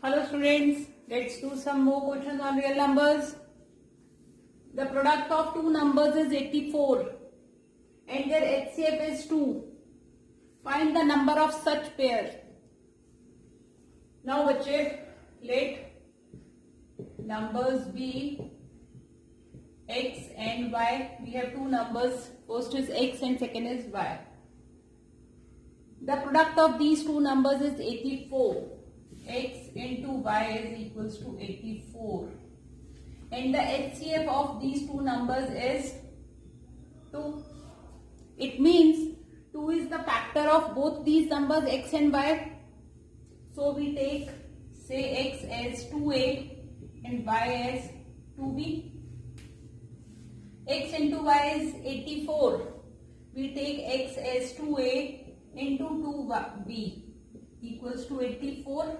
Hello students, let's do some more questions on real numbers. The product of two numbers is 84 and their HCF is 2. Find the number of such pairs. Now बच्चे, let numbers be x and y. We have two numbers. First is x and second is y. The product of these two numbers is 84. X into y is equals to 84. And the HCF of these two numbers is 2. It means 2 is the factor of both these numbers x and y. So we take, say, x as 2a and y as 2b. X into y is 84. We take x as 2a into 2b equals to 84.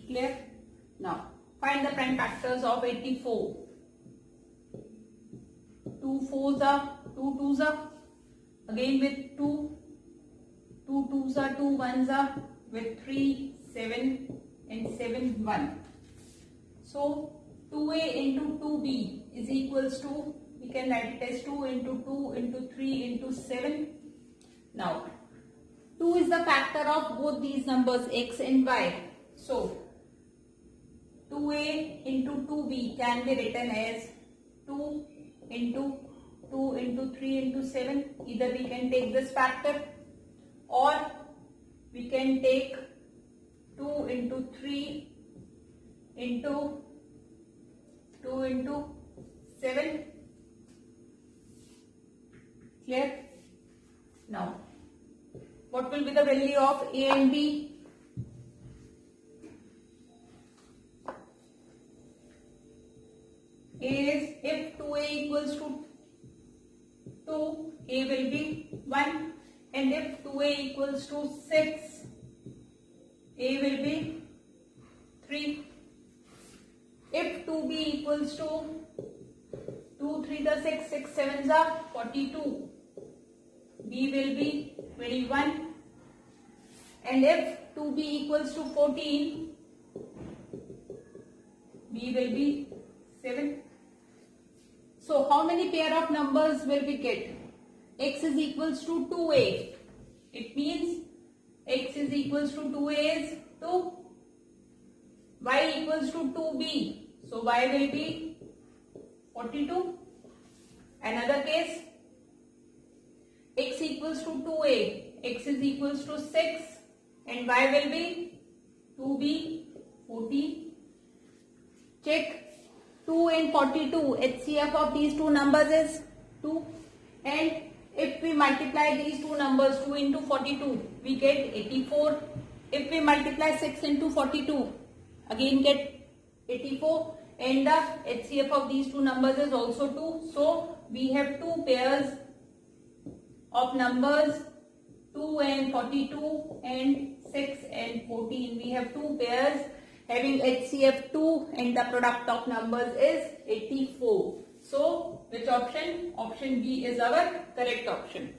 Clear? Now, find the prime factors of 84. 2 4s are 2 2s are, again with 2, 2 2s are 2 1s are, with 3 7 and 7 1. So 2a into 2b is equals to, we can write it as 2 into 2 into 3 into 7. Now 2 is the factor of both these numbers x and y. So 2a into 2b can be written as 2 into 2 into 3 into 7. Either we can take this factor or we can take 2 into 3 into 2 into 7. Clear? Now, what will be the value of a and b? A is, if 2a equals to 2, a will be 1, and if 2a equals to 6, a will be 3. If 2b equals to 2 3 the 6, 6 7s are 42, b will be 21, and if 2b equals to 14, b will be 7. So how many pair of numbers will we get? X is equals to 2a. It means x is equals to 2a is 2. Y equals to 2b. So y will be 42. Another case, x equals to 2a. X is equals to 6 and y will be 2b 40. Check. 2 and 42, HCF of these two numbers is 2, and if we multiply these two numbers, 2 into 42, we get 84. If we multiply 6 into 42, again get 84, and the HCF of these two numbers is also 2. So we have two pairs of numbers, 2 and 42 and 6 and 14. We have two pairs having HCF 2 and the product of numbers is 84. So which option? Option B is our correct option.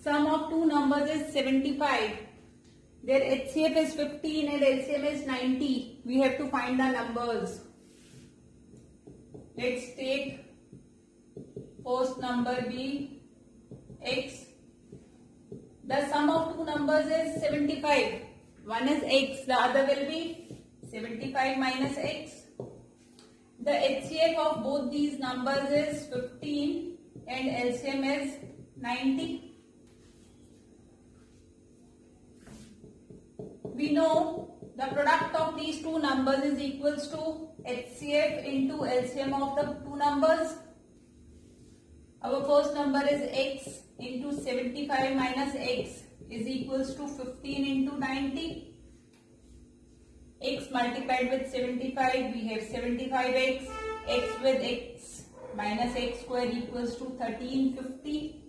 Sum of two numbers is 75. Their HCF is 15 and LCM is 90. We have to find the numbers. Let's take first number be x. The sum of two numbers is 75. One is x, the other will be 75 minus x. The HCF of both these numbers is 15 and LCM is 90. We know the product of these two numbers is equals to HCF into LCM of the two numbers. Our first number is x into 75 minus x is equals to 15 into 90. X multiplied with 75, we have 75x. X with x minus x square equals to 1350.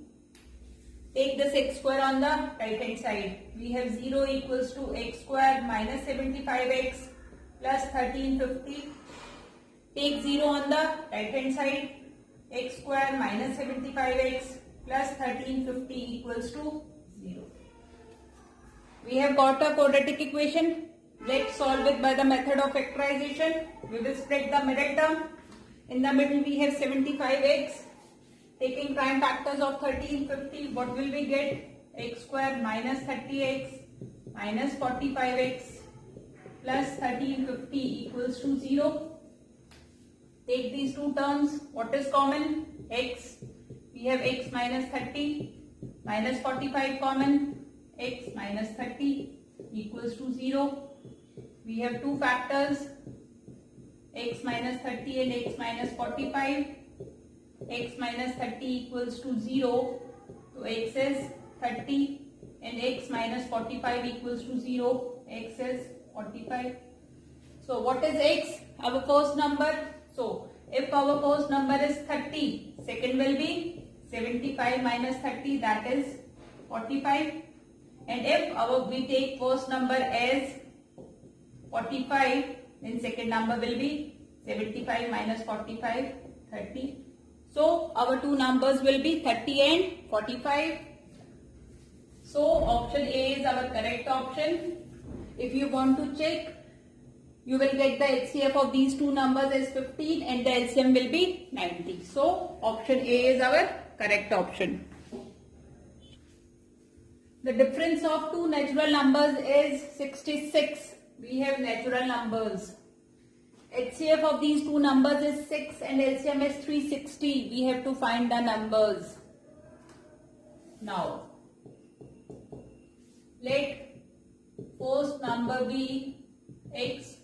Take this x square on the right hand side. We have 0 equals to x square minus 75x plus 1350. Take 0 on the right hand side. X square minus 75x plus 1350 equals to 0. We have got a quadratic equation. Let's solve it by the method of factorization. We will split the middle term. In the middle we have 75x. Taking prime factors of 30 and 50, what will we get? X square minus 30x minus 45x plus 30 and 50 equals to 0. Take these two terms. What is common? X. We have x minus 30 minus 45 common. X minus 30 equals to 0. We have two factors, x minus 30 and x minus 45. X minus 30 equals to 0. So x is 30 and x minus 45 equals to 0. X is 45. So what is x? Our first number. So if our first number is 30, second will be 75 minus 30, that is 45. And if we take first number as 45, then second number will be 75 minus 45, 30. So our two numbers will be 30 and 45. So option A is our correct option. If you want to check, you will get the HCF of these two numbers as 15 and the LCM will be 90. So option A is our correct option. The difference of two natural numbers is 66. We have natural numbers. HCF of these two numbers is 6 and LCM is 360. We have to find the numbers. Now, let first number be x.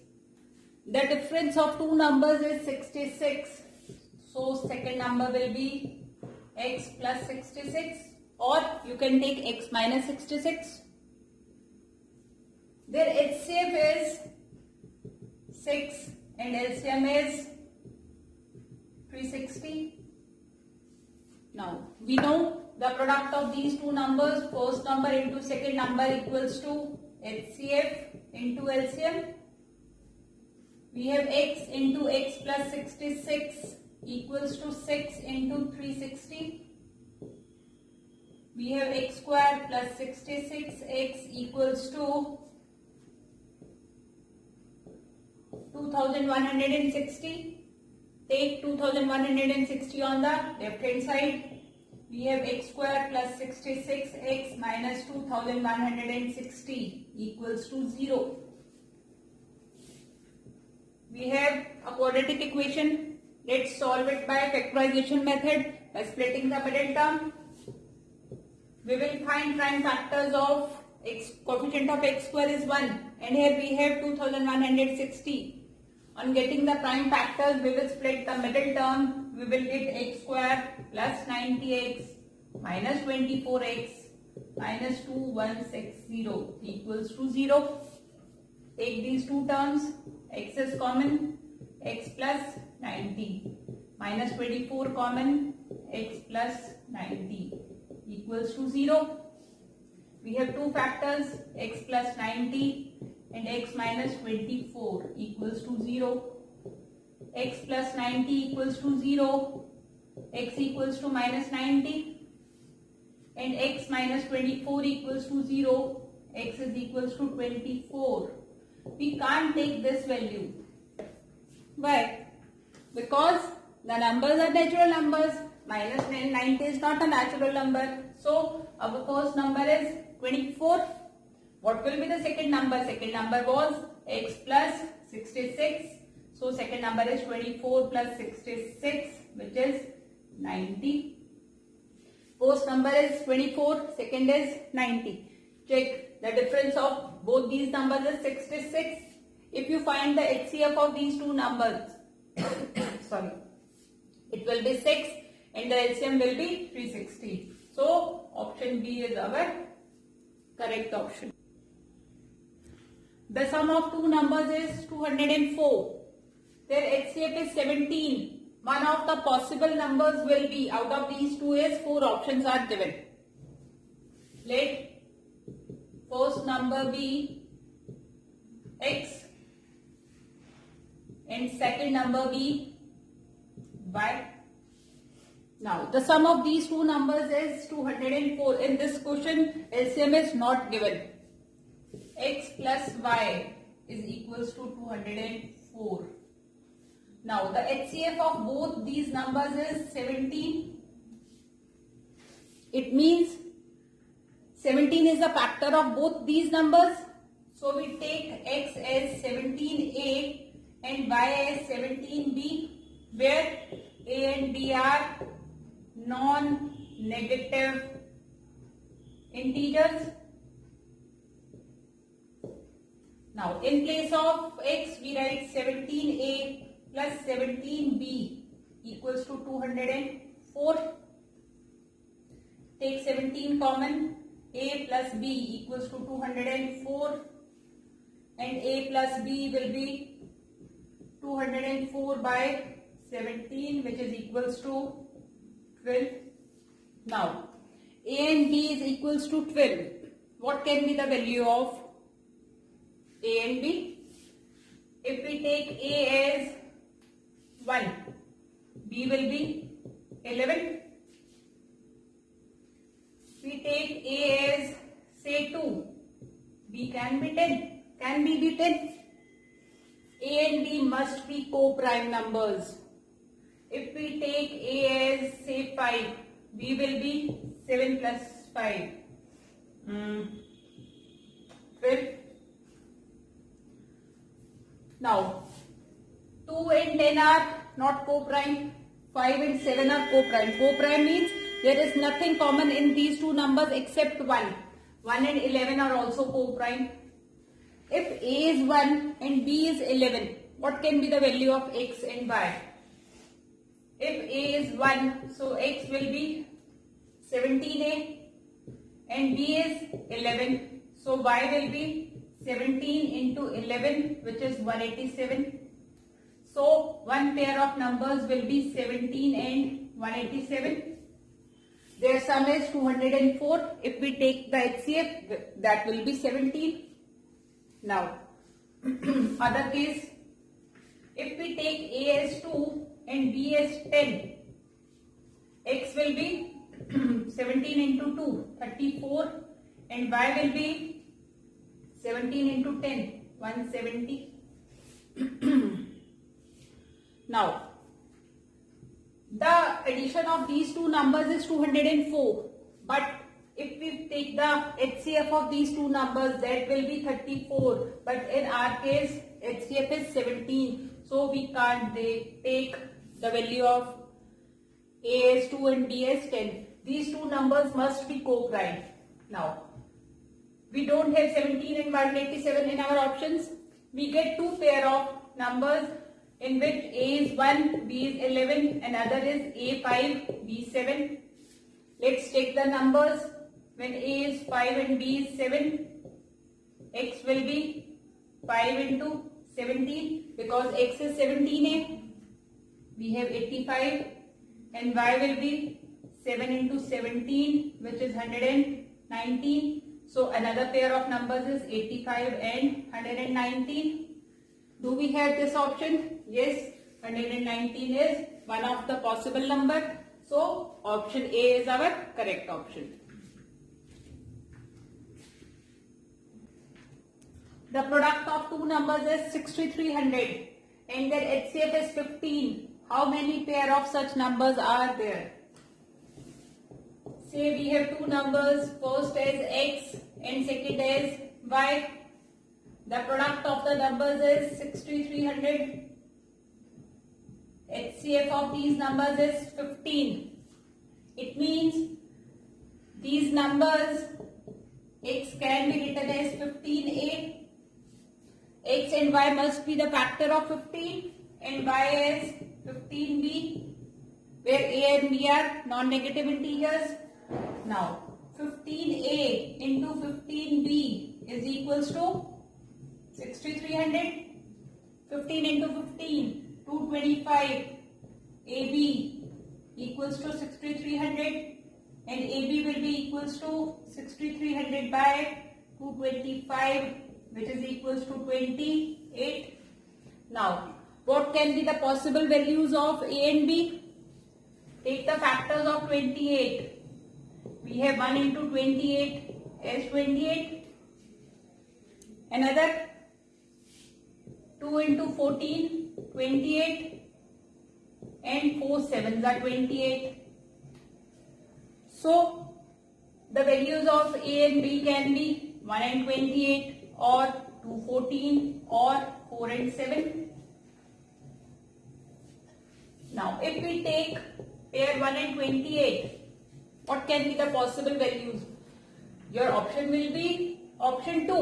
The difference of two numbers is 66. So, second number will be x plus 66, or you can take x minus 66. Their HCF is 6 and LCM is 360. Now, we know the product of these two numbers, first number into second number equals to HCF into LCM. We have x into x plus 66 equals to 6 into 360. We have x square plus 66x equals to 2160. Take 2160 on the left hand side. We have x square plus 66x minus 2160 equals to 0. We have a quadratic equation. Let's solve it by factorization method by splitting the middle term. We will find prime factors of x. Coefficient of x square is 1 and here we have 2160. On getting the prime factors, we will split the middle term. We will get x square plus 90x minus 24x minus 2160 equals to 0. Take these two terms. X is common. X plus 90 minus 24 common. X plus 90 equals to 0. We have two factors, x plus 90 and x minus 24 equals to 0. X plus 90 equals to 0. X equals to minus 90 and x minus 24 equals to 0. X is equals to 24. We can't take this value. Why? Because the numbers are natural numbers. Minus 90 is not a natural number. So our first number is 24. What will be the second number? Second number was x plus 66. So second number is 24 plus 66, which is 90. First number is 24, second is 90. Check, the difference of both these numbers is 66. If you find the HCF of these two numbers, sorry, it will be 6 and the LCM will be 360. So option B is our correct option. The sum of two numbers is 204. Their HCF is 17. One of the possible numbers will be, out of these two is 4 options are given. Let first number be x and second number be y. Now the sum of these two numbers is 204. In this question LCM is not given. X plus y is equals to 204. Now the HCF of both these numbers is 17. It means 17 is a factor of both these numbers. So we take X as 17A and Y as 17B, where A and B are non-negative integers. Now in place of X we write 17A plus 17B equals to 204. Take 17 common. A plus B equals to 204 and A plus B will be 204 by 17, which is equals to 12. Now A and B is equals to 12. What can be the value of A and B? If we take A as 1, B will be 11. We take A as say 2, B can be 10. Can B be 10? A and B must be co-prime numbers. If we take A as say 5, B will be 7 plus 5. 12. Now 2 and 10 are not co-prime. 5 and 7 are co-prime. Co-prime means there is nothing common in these two numbers except 1. 1 and 11 are also co-prime. If A is 1 and B is 11, what can be the value of X and Y? If A is 1, so X will be 17A and B is 11. So Y will be 17 into 11, which is 187. So one pair of numbers will be 17 and 187. Their sum is 204. If we take the HCF, that will be 17. Now, other case, if we take A as 2 and B as 10, X will be 17 into 2, 34, and Y will be 17 into 10, 170. Now, the addition of these two numbers is 204, but if we take the HCF of these two numbers, that will be 34, but in our case HCF is 17, so we can't take the value of A as 2 and B as 10. These two numbers must be co-prime. Now, we don't have 17 and 187 in our options. We get two pair of numbers in which A is 1, B is 11, and other is A 5, B 7. Let's take the numbers. When A is 5 and B is 7, X will be 5 into 17, because X is 17A. We have 85, and Y will be 7 into 17, which is 119. So another pair of numbers is 85 and 119. Do we have this option? Yes, 119 is one of the possible number. So option A is our correct option. The product of two numbers is 6300 and their HCF is 15. How many pair of such numbers are there? Say we have two numbers, first as X and second as Y. The product of the numbers is 6300. HCF of these numbers is 15. It means these numbers X can be written as 15A. X and Y must be the factor of 15 and Y as 15B, where A and B are non-negative integers. Now 15A into 15B is equals to 6300. 15 into 15, 225. AB equals to 6300 and AB will be equals to 6300 by 225, which is equals to 28. Now, what can be the possible values of A and B? Take the factors of 28. We have 1 into 28 as 28. Another 2 into 14, 28, and 4 sevens are 28. So the values of A and B can be 1 and 28 or 2, 14 or 4 and 7. Now if we take pair 1 and 28, what can be the possible values? Your option will be option 2.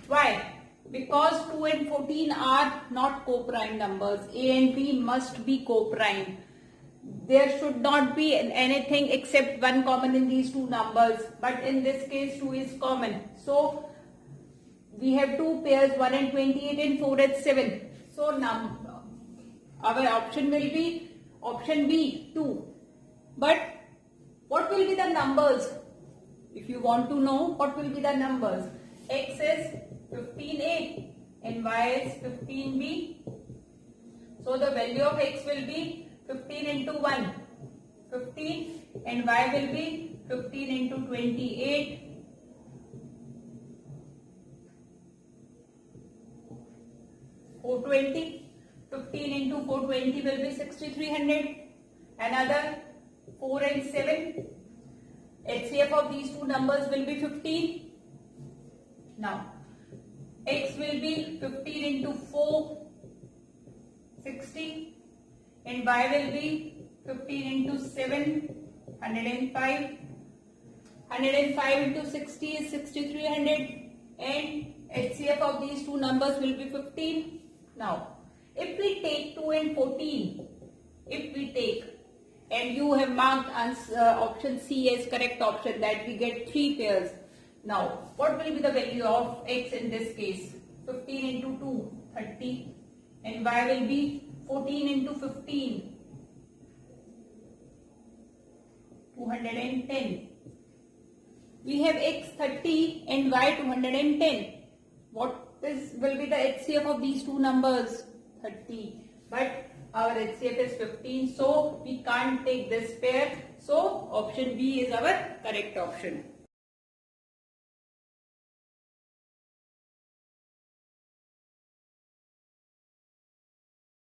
Why? Because 2 and 14 are not co-prime numbers. A and B must be co-prime. There should not be anything except one common in these two numbers. But in this case 2 is common. So we have two pairs 1 and 28 and 4 and 7. So now our option will be option B 2. But what will be the numbers? If you want to know what will be the numbers, X is 15A and Y is 15B. So the value of X will be 15 into 1, 15, and Y will be 15 into 28. 420. 15 into 420 will be 6300. Another 4 and 7. HCF of these two numbers will be 15. Now, X will be 15 into 4, 60. And Y will be 15 into 7, 105. 105 into 60 is 6300. And HCF of these two numbers will be 15. Now, if we take 2 and 14, and you have marked option C as correct option, that we get 3 pairs. Now, what will be the value of X in this case? 15 into 2, 30. And Y will be 14 into 15, 210. We have X 30 and Y 210. What will be the HCF of these two numbers? 30. But our HCF is 15, so we can't take this pair. So option B is our correct option.